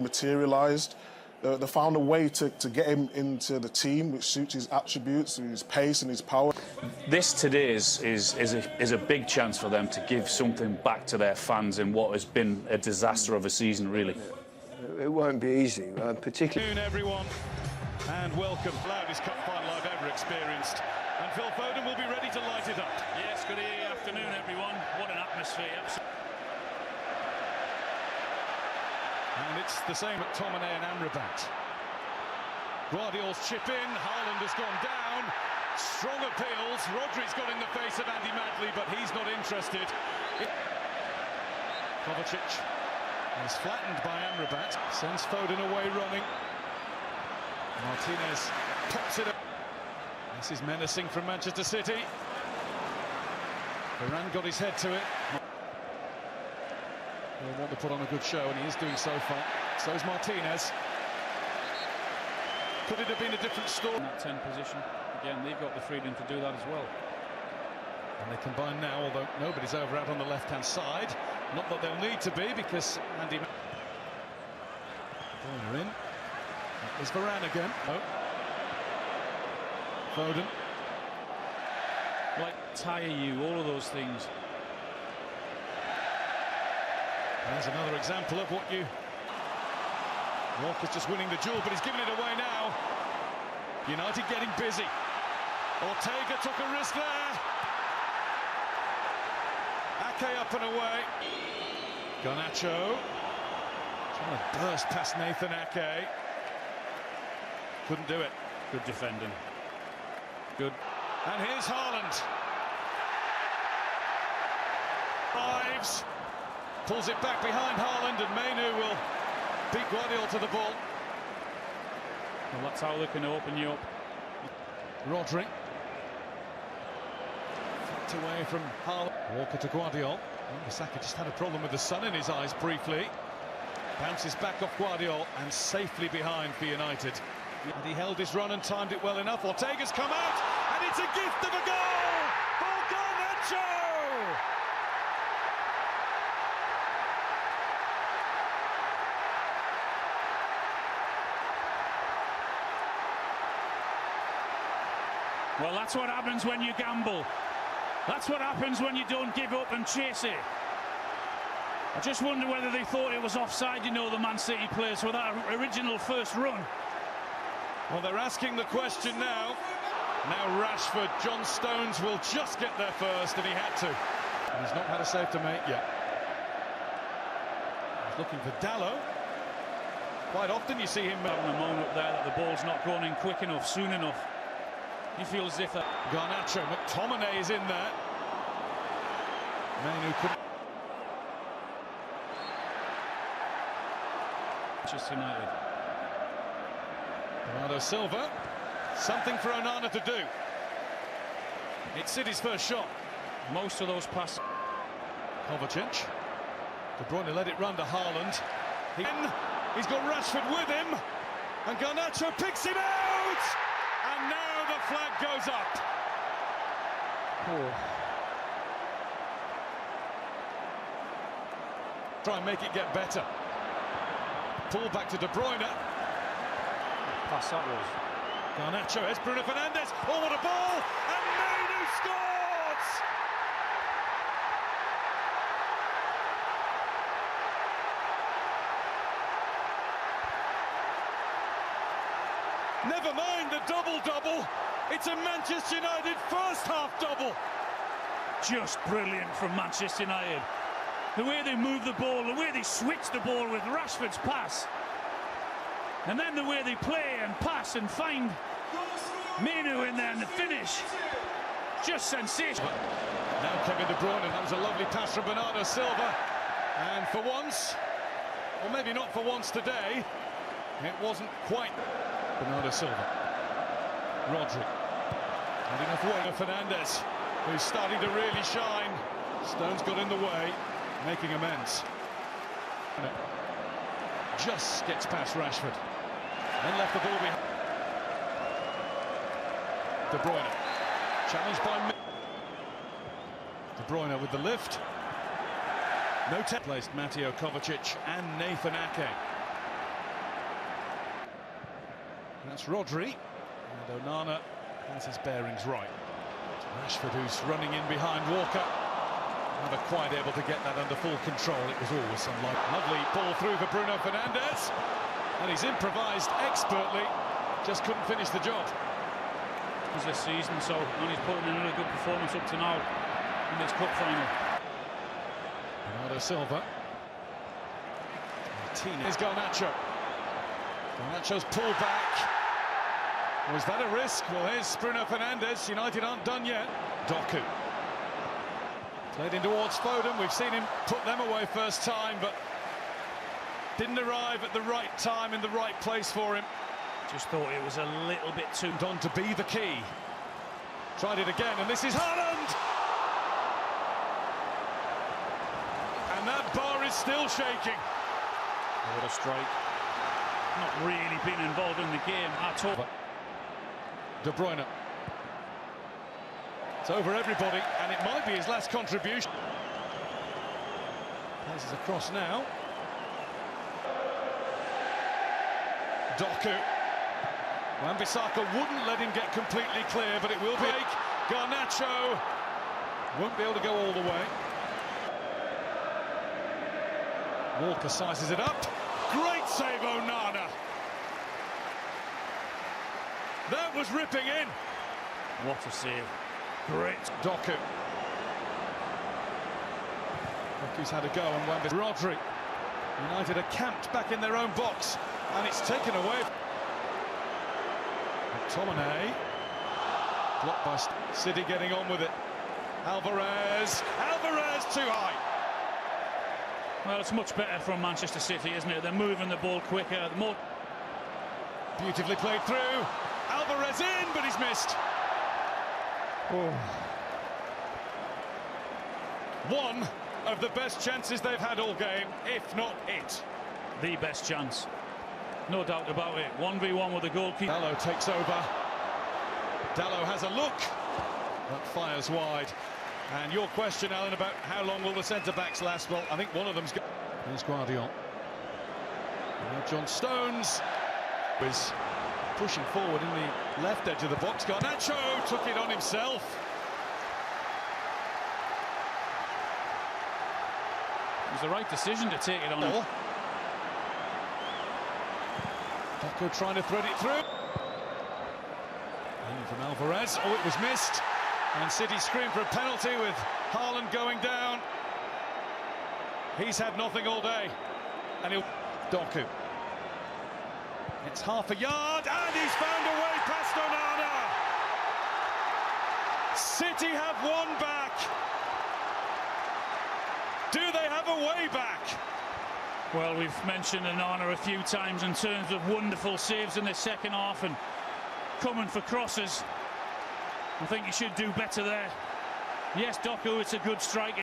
materialised. They found a way to get him into the team, which suits his attributes, his pace and his power. This today is a big chance for them to give something back to their fans in what has been a disaster of a season, really. It won't be easy, particularly. Good afternoon, everyone, and welcome. Loudest cup final I've ever experienced. And Phil Foden will be ready to light it up. Yes, good afternoon, everyone. What an atmosphere. And it's the same at Tomine and Amrabat. Guardiola's chip in, Haaland has gone down. Strong appeals, Rodri's got in the face of Andy Madley, but he's not interested. Kovacic is flattened by Amrabat, sends Foden away running. Martinez pops it up. This is menacing from Manchester City. Varane got his head to it. He'll want to put on a good show, and he is doing so far. So is Martinez. Could it have been a different story? In that 10 position, again, they've got the freedom to do that as well. And they combine now, although nobody's over out on the left-hand side. Not that they'll need to be, because Andy... Corner in. There's Varane again. Oh. Foden. Like, tire you, all of those things. There's another example of what you... Walker's just winning the duel, but he's giving it away now. United getting busy. Ortega took a risk there. Ake up and away. Garnacho. Trying to burst past Nathan Ake. Couldn't do it. Good defending. Good. And here's Haaland. Drives. Pulls it back behind Haaland, and Mainu will beat Guardiola to the ball. Well, that's how they can open you up. Rodri. Flicked away from Haaland. Walker to Guardiola. Bissaka just had a problem with the sun in his eyes briefly. Bounces back off Guardiola and safely behind for United. And he held his run and timed it well enough. Ortega's come out, and it's a gift of a goal for Garnacho! Well, that's what happens when you gamble. That's what happens when you don't give up and chase it. I just wonder whether they thought it was offside, you know, the Man City players for that original first run. Well, they're asking the question now. Now Rashford, John Stones will just get there first, and he had to. And he's not had a save to make yet. He's looking for Dallo. Quite often you see him having a moan up there that the ball's not going in quick enough, soon enough. He feels as if that... Garnacho, McTominay is in there. Mainu couldn't... Manchester United. Bernardo Silva. Something for Onana to do. It's City's first shot. Most of those passes. Kovacic. De Bruyne let it run to Haaland. He's got Rashford with him. And Garnacho picks him out! And now the flag goes up. Oh. Try and make it get better. Pull back to De Bruyne. Pass that was. Garnacho, it's Bruno Fernandes. Oh, what a ball! And Mainu scores! Never mind the double-double. It's a Manchester United first-half double. Just brilliant from Manchester United. The way they move the ball, the way they switch the ball with Rashford's pass. And then the way they play and pass and find Mainu in there and the finish. Just sensational. Now Kevin De Bruyne, that was a lovely pass from Bernardo Silva. And for once, or maybe not for once today, it wasn't quite Bernardo Silva. Rodri. And enough way to Fernandes, who's starting to really shine. Stones got in the way, making amends. Just gets past Rashford. Then left the ball behind. De Bruyne. Challenged by... De Bruyne with the lift. No placed Mateo Kovacic and Nathan Ake. That's Rodri. And Onana has his bearings right. Rashford, who's running in behind Walker. Never quite able to get that under full control. It was always unlikely. Lovely ball through for Bruno Fernandes. And he's improvised expertly. Just couldn't finish the job. It's this season, so he's putting in a really good performance up to now in this cup final. Bernardo Silva. Martinez. Garnacho. Garnacho's pulled back. Was that a risk? Well, here's Bruno Fernandes. United aren't done yet. Doku. Played in towards Foden. We've seen him put them away first time, but didn't arrive at the right time in the right place for him. Just thought it was a little bit too... On to be the key. Tried it again, and this is Haaland! And that bar is still shaking. What a strike. Not really been involved in the game at all. De Bruyne. It's over everybody, and it might be his last contribution. Passes across now. Doku. Wan-Bissaka wouldn't let him get completely clear, but it will be. Garnacho won't be able to go all the way. Walker sizes it up. Great save, Onana. That was ripping in. What a save. Great. Doku. Doku's had a go on Wan-Bissaka. Rodri. United are camped back in their own box, and it's taken away. McTominay. Blocked by City, getting on with it. Alvarez. Alvarez too high. Well, it's much better from Manchester City, isn't it? They're moving the ball quicker. More Beautifully played through. Alvarez in, but he's missed. Oh. One of the best chances they've had all game, if not it. The best chance. No doubt about it. 1v1 with the goalkeeper. Dalot takes over. Dalot has a look, but fires wide. And your question, Alan, about how long will the centre-backs last? Well, I think one of them's... Here's Guardiola. Now John Stones is pushing forward in the left edge of the box. Garnacho took it on himself. It was the right decision to take it on him. Doku trying to thread it through. And from Alvarez. Oh, it was missed. And City screamed for a penalty with Haaland going down. He's had nothing all day. And he'll... Doku. It's half a yard, and he's found a way past Onana. City have one back. Do they have a way back? Well, we've mentioned Onana a few times in terms of wonderful saves in the second half and coming for crosses. I think he should do better there. Yes, Doku, it's a good strike.